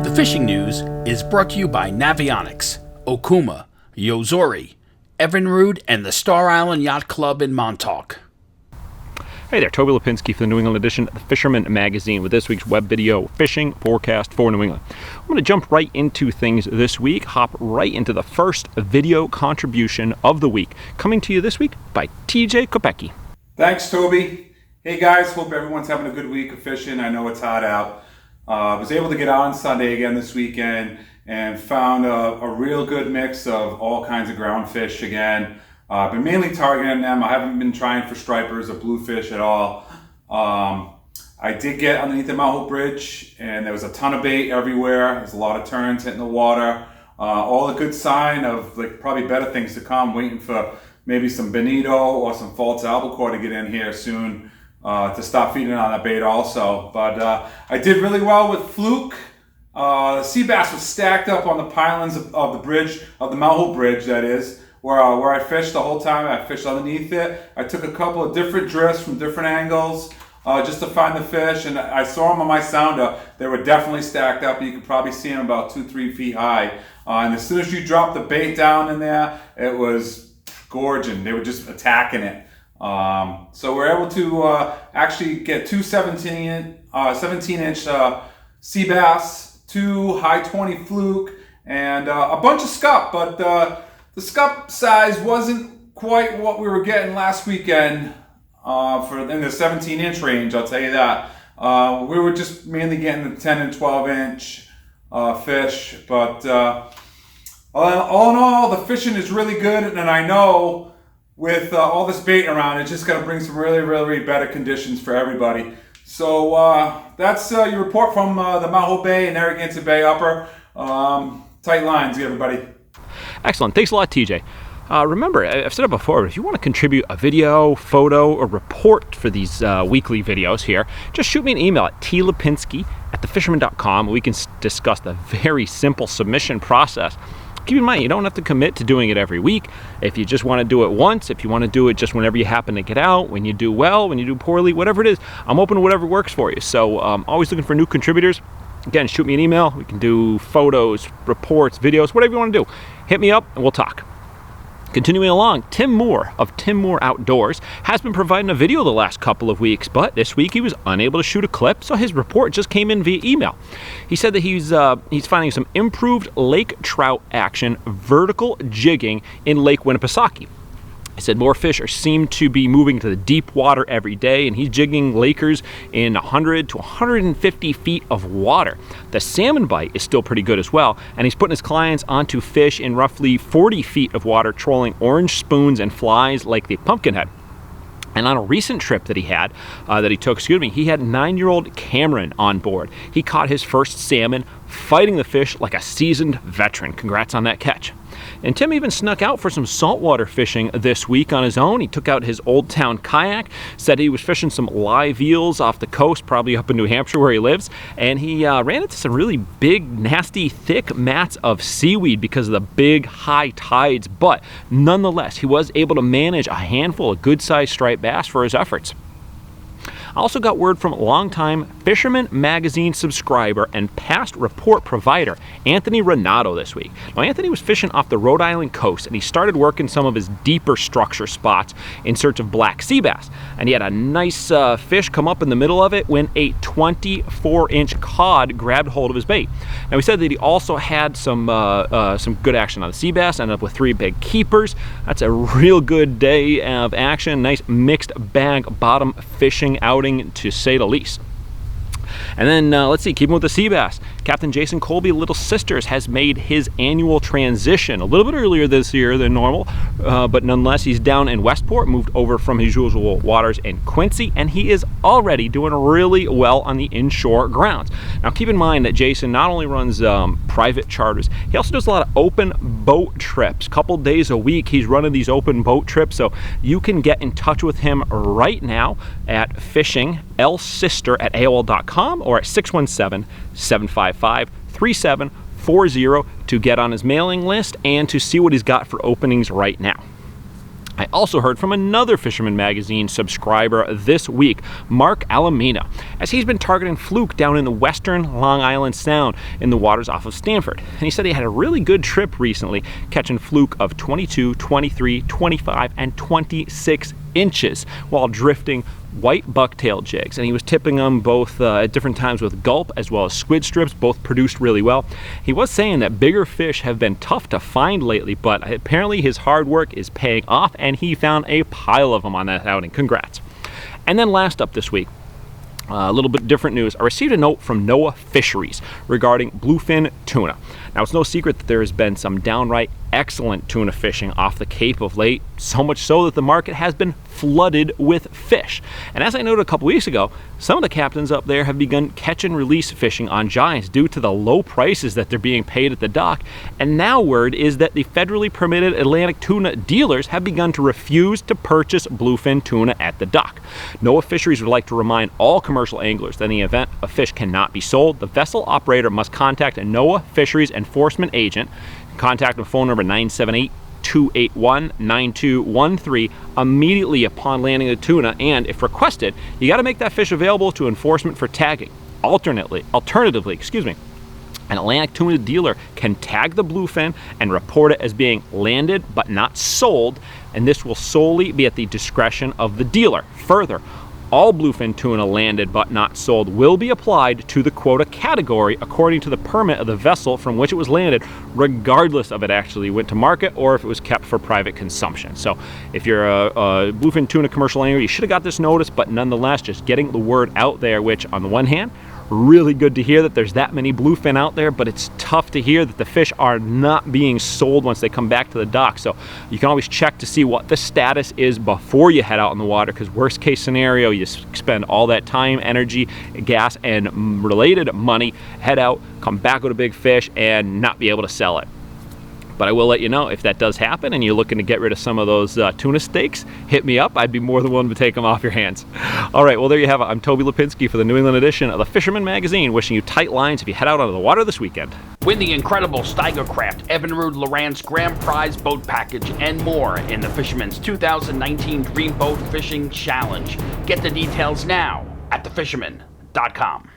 The fishing news is brought to you by Navionics, Okuma, Yozori, Evinrude, and the Star Island Yacht Club in Montauk. Hey there, Toby Lapinski for the New England edition of the Fisherman magazine with this week's web video fishing forecast for New England. I'm going to jump right into things this week, hop right into the first video contribution of the week, coming to you this week by TJ Kopecky. Thanks, Toby. Hey guys, hope everyone's having a good week of fishing. I know it's hot out. I was able to get out on Sunday again this weekend and found a real good mix of all kinds of ground fish again. I've been mainly targeting them. I haven't been trying for stripers or bluefish at all. I did get underneath the Mount Hope Bridge and there was a ton of bait everywhere. There's a lot of turns hitting the water. All a good sign of probably better things to come, waiting for maybe some bonito or some false albacore to get in here soon to stop feeding on that bait also. But I did really well with fluke. The sea bass was stacked up on the pylons of the bridge, of the Mount Hope Bridge that is, where I fished the whole time. I fished underneath it. I took a couple of different drifts from different angles just to find the fish, and I saw them on my sounder. They were definitely stacked up. You could probably see them about 2-3 feet high. And as soon as you drop the bait down in there, it was gorging. They were just attacking it. So we're able to actually get two 17-inch sea bass, two high 20 fluke, and a bunch of scup, but the scup size wasn't quite what we were getting last weekend in the 17-inch range, I'll tell you that. We were just mainly getting the 10 and 12-inch fish, but all in all, the fishing is really good, and I know with all this bait around, it's just going to bring some really, really better conditions for everybody. So that's your report from the Mount Hope Bay and Narragansett Bay Upper. Tight lines, everybody. Excellent. Thanks a lot, TJ. Remember, I've said it before, if you want to contribute a video, photo, or report for these weekly videos here, just shoot me an email at tlapinski@thefisherman.com. We can discuss the very simple submission process. Keep in mind, you don't have to commit to doing it every week. If you just want to do it once, if you want to do it just whenever you happen to get out, when you do well, when you do poorly, whatever it is, I'm open to whatever works for you. So always looking for new contributors. Again, shoot me an email. We can do photos, reports, videos, whatever you want to do. Hit me up and we'll talk. Continuing along, Tim Moore of Tim Moore Outdoors has been providing a video the last couple of weeks, but this week he was unable to shoot a clip, so his report just came in via email. He said that he's finding some improved lake trout action vertical jigging in Lake Winnipesaukee. He said more fish seem to be moving to the deep water every day, and he's jigging lakers in 100 to 150 feet of water. The salmon bite is still pretty good as well, and he's putting his clients onto fish in roughly 40 feet of water, trolling orange spoons and flies like the pumpkinhead. And on a recent trip that he had, he had 9-year-old Cameron on board. He caught his first salmon, fighting the fish like a seasoned veteran. Congrats on that catch. And Tim even snuck out for some saltwater fishing this week on his own. He took out his Old Town kayak, said he was fishing some live eels off the coast, probably up in New Hampshire where he lives, and he ran into some really big, nasty, thick mats of seaweed because of the big, high tides, but nonetheless, he was able to manage a handful of good-sized striped bass for his efforts. I also got word from longtime Fisherman magazine subscriber and past report provider Anthony Renato this week. Now, Anthony was fishing off the Rhode Island coast, and he started working some of his deeper structure spots in search of black sea bass. And he had a nice fish come up in the middle of it when a 24-inch cod grabbed hold of his bait. Now, he said that he also had some good action on the sea bass, ended up with 3 big keepers. That's a real good day of action. Nice mixed bag bottom fishing outing, to say the least. And then let's see, keeping with the sea bass, Captain Jason Colby, Little Sisters, has made his annual transition a little bit earlier this year than normal, but nonetheless, he's down in Westport, moved over from his usual waters in Quincy, and he is already doing really well on the inshore grounds. Now, keep in mind that Jason not only runs private charters, he also does a lot of open boat trips. A couple days a week, he's running these open boat trips, so you can get in touch with him right now at fishinglsister@aol.com or at 617-755-3740 to get on his mailing list and to see what he's got for openings right now. I also heard from another Fisherman magazine subscriber this week, Mark Alamina, as he's been targeting fluke down in the western Long Island Sound in the waters off of Stamford. And he said he had a really good trip recently, catching fluke of 22, 23, 25, and 26 inches while drifting white bucktail jigs, and he was tipping them both at different times with gulp as well as squid strips. Both produced really well. He was saying that bigger fish have been tough to find lately, but apparently his hard work is paying off, and he found a pile of them on that outing. Congrats. And then last up this week, a little bit different news. I received a note from NOAA Fisheries regarding bluefin tuna. Now, it's no secret that there has been some downright excellent tuna fishing off the Cape of late, so much so that the market has been flooded with fish. And as I noted a couple weeks ago, some of the captains up there have begun catch and release fishing on giants due to the low prices that they're being paid at the dock. And now word is that the federally permitted Atlantic tuna dealers have begun to refuse to purchase bluefin tuna at the dock. NOAA Fisheries would like to remind all commercial anglers that in the event a fish cannot be sold, the vessel operator must contact a NOAA Fisheries enforcement agent. Contact them phone number 978-281-9213 immediately upon landing the tuna, and if requested, you got to make that fish available to enforcement for tagging. Alternatively, an Atlantic tuna dealer can tag the bluefin and report it as being landed but not sold, and this will solely be at the discretion of the dealer. Further, all bluefin tuna landed but not sold will be applied to the quota category according to the permit of the vessel from which it was landed, regardless of it actually went to market or if it was kept for private consumption. So if you're a bluefin tuna commercial angler, you should have got this notice, but nonetheless, just getting the word out there, which on the one hand, really good to hear that there's that many bluefin out there, but it's tough to hear that the fish are not being sold once they come back to the dock. So you can always check to see what the status is before you head out in the water, because worst case scenario, you spend all that time, energy, gas, and related money, head out, come back with a big fish, and not be able to sell it. But I will let you know if that does happen and you're looking to get rid of some of those tuna steaks, hit me up. I'd be more than willing to take them off your hands. All right, well, there you have it. I'm Toby Lapinski for the New England edition of the Fisherman magazine, wishing you tight lines if you head out onto the water this weekend. Win the incredible Steiger Craft Evinrude Lowrance Grand Prize Boat Package and more in the Fisherman's 2019 Dream Boat Fishing Challenge. Get the details now at thefisherman.com.